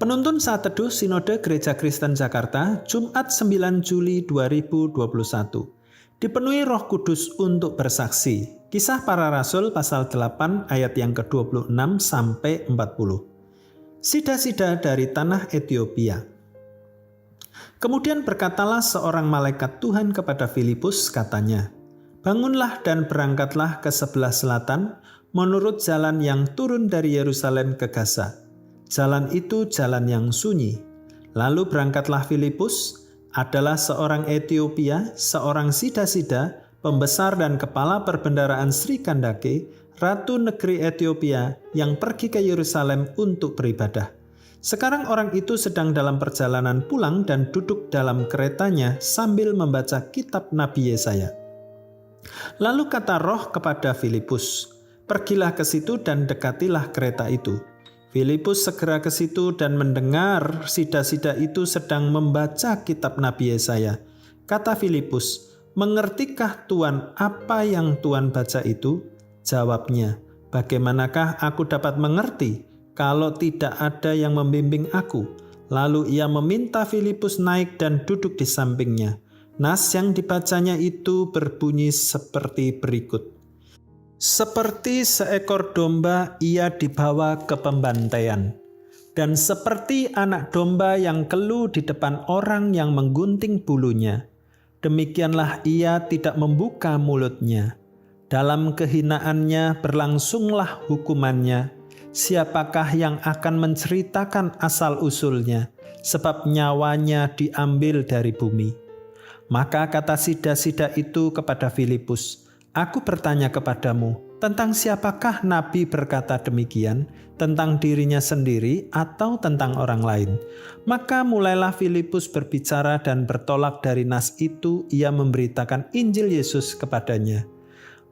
Penuntun Saat Teduh Sinode Gereja Kristen Jakarta, Jumat 9 Juli 2021. Dipenuhi Roh Kudus untuk bersaksi. Kisah Para Rasul pasal 8 ayat yang ke-26 sampai 40. Sida-sida dari tanah Etiopia. Kemudian berkatalah seorang malaikat Tuhan kepada Filipus, katanya, "Bangunlah dan berangkatlah ke sebelah selatan menurut jalan yang turun dari Yerusalem ke Gaza. Jalan itu jalan yang sunyi." Lalu berangkatlah Filipus, adalah seorang Etiopia, seorang sida-sida, pembesar dan kepala perbendaraan Sri Kandake, ratu negeri Etiopia yang pergi ke Yerusalem untuk beribadah. Sekarang orang itu sedang dalam perjalanan pulang dan duduk dalam keretanya sambil membaca kitab Nabi Yesaya. Lalu kata Roh kepada Filipus, "Pergilah ke situ dan dekatilah kereta itu." Filipus segera ke situ dan mendengar sida-sida itu sedang membaca kitab Nabi Yesaya. Kata Filipus, "Mengertikah Tuan apa yang Tuan baca itu?" Jawabnya, "Bagaimanakah aku dapat mengerti kalau tidak ada yang membimbing aku?" Lalu ia meminta Filipus naik dan duduk di sampingnya. Nas yang dibacanya itu berbunyi seperti berikut. "Seperti seekor domba ia dibawa ke pembantaian, dan seperti anak domba yang keluh di depan orang yang menggunting bulunya, demikianlah ia tidak membuka mulutnya. Dalam kehinaannya berlangsunglah hukumannya. Siapakah yang akan menceritakan asal-usulnya, sebab nyawanya diambil dari bumi?" Maka kata sida-sida itu kepada Filipus, "Aku bertanya kepadamu, tentang siapakah Nabi berkata demikian, tentang dirinya sendiri atau tentang orang lain?" Maka mulailah Filipus berbicara dan bertolak dari nas itu ia memberitakan Injil Yesus kepadanya.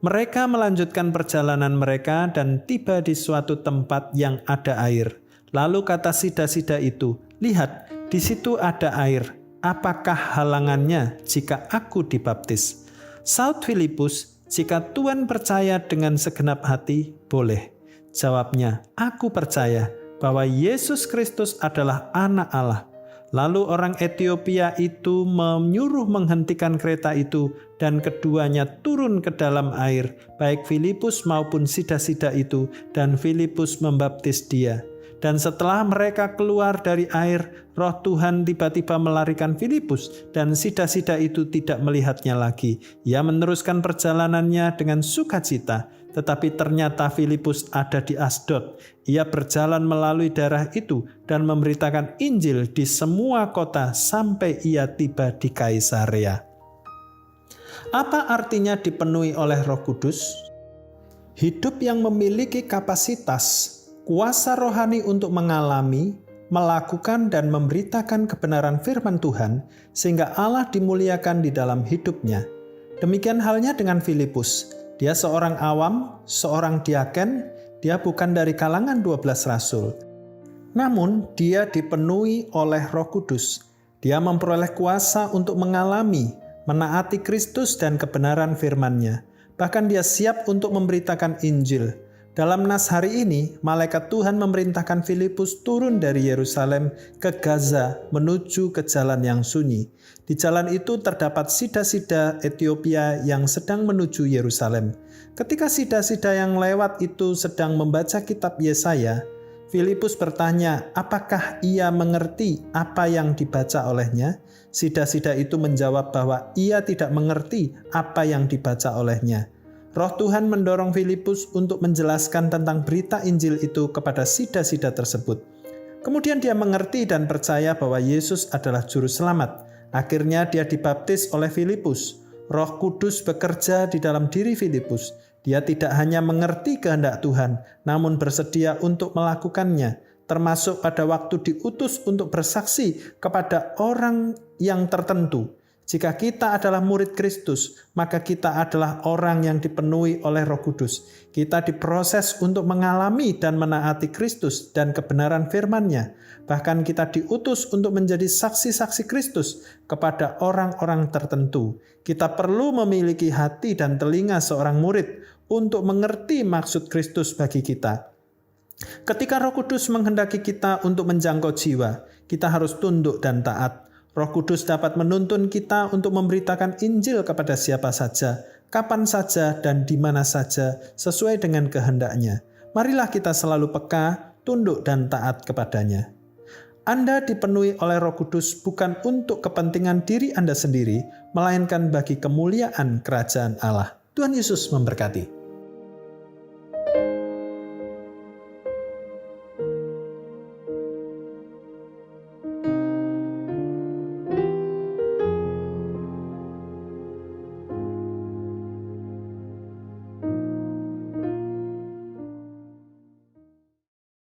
Mereka melanjutkan perjalanan mereka dan tiba di suatu tempat yang ada air. Lalu kata sida-sida itu, "Lihat, di situ ada air. Apakah halangannya jika aku dibaptis?" Saud Filipus, "Jika Tuhan percaya dengan segenap hati, boleh." Jawabnya, "Aku percaya bahwa Yesus Kristus adalah Anak Allah." Lalu orang Etiopia itu menyuruh menghentikan kereta itu dan keduanya turun ke dalam air, baik Filipus maupun sida-sida itu, dan Filipus membaptis dia. Dan setelah mereka keluar dari air, Roh Tuhan tiba-tiba melarikan Filipus dan sida-sida itu tidak melihatnya lagi. Ia meneruskan perjalanannya dengan sukacita, tetapi ternyata Filipus ada di Asdod. Ia berjalan melalui daerah itu dan memberitakan Injil di semua kota sampai ia tiba di Kaisarea. Apa artinya dipenuhi oleh Roh Kudus? Hidup yang memiliki kapasitas kuasa rohani untuk mengalami, melakukan dan memberitakan kebenaran firman Tuhan sehingga Allah dimuliakan di dalam hidupnya. Demikian halnya dengan Filipus. Dia seorang awam, seorang diaken, dia bukan dari kalangan 12 rasul. Namun dia dipenuhi oleh Roh Kudus. Dia memperoleh kuasa untuk mengalami, menaati Kristus dan kebenaran firman-Nya. Bahkan dia siap untuk memberitakan Injil. Dalam nas hari ini, malaikat Tuhan memerintahkan Filipus turun dari Yerusalem ke Gaza menuju ke jalan yang sunyi. Di jalan itu terdapat sida-sida Etiopia yang sedang menuju Yerusalem. Ketika sida-sida yang lewat itu sedang membaca kitab Yesaya, Filipus bertanya, apakah ia mengerti apa yang dibaca olehnya? Sida-sida itu menjawab bahwa ia tidak mengerti apa yang dibaca olehnya. Roh Tuhan mendorong Filipus untuk menjelaskan tentang berita Injil itu kepada sida-sida tersebut. Kemudian dia mengerti dan percaya bahwa Yesus adalah juru selamat. Akhirnya dia dibaptis oleh Filipus. Roh Kudus bekerja di dalam diri Filipus. Dia tidak hanya mengerti kehendak Tuhan, namun bersedia untuk melakukannya, termasuk pada waktu diutus untuk bersaksi kepada orang yang tertentu. Jika kita adalah murid Kristus, maka kita adalah orang yang dipenuhi oleh Roh Kudus. Kita diproses untuk mengalami dan menaati Kristus dan kebenaran firman-Nya. Bahkan kita diutus untuk menjadi saksi-saksi Kristus kepada orang-orang tertentu. Kita perlu memiliki hati dan telinga seorang murid untuk mengerti maksud Kristus bagi kita. Ketika Roh Kudus menghendaki kita untuk menjangkau jiwa, kita harus tunduk dan taat. Roh Kudus dapat menuntun kita untuk memberitakan Injil kepada siapa saja, kapan saja, dan di mana saja, sesuai dengan kehendaknya. Marilah kita selalu peka, tunduk, dan taat kepadanya. Anda dipenuhi oleh Roh Kudus bukan untuk kepentingan diri Anda sendiri, melainkan bagi kemuliaan kerajaan Allah. Tuhan Yesus memberkati.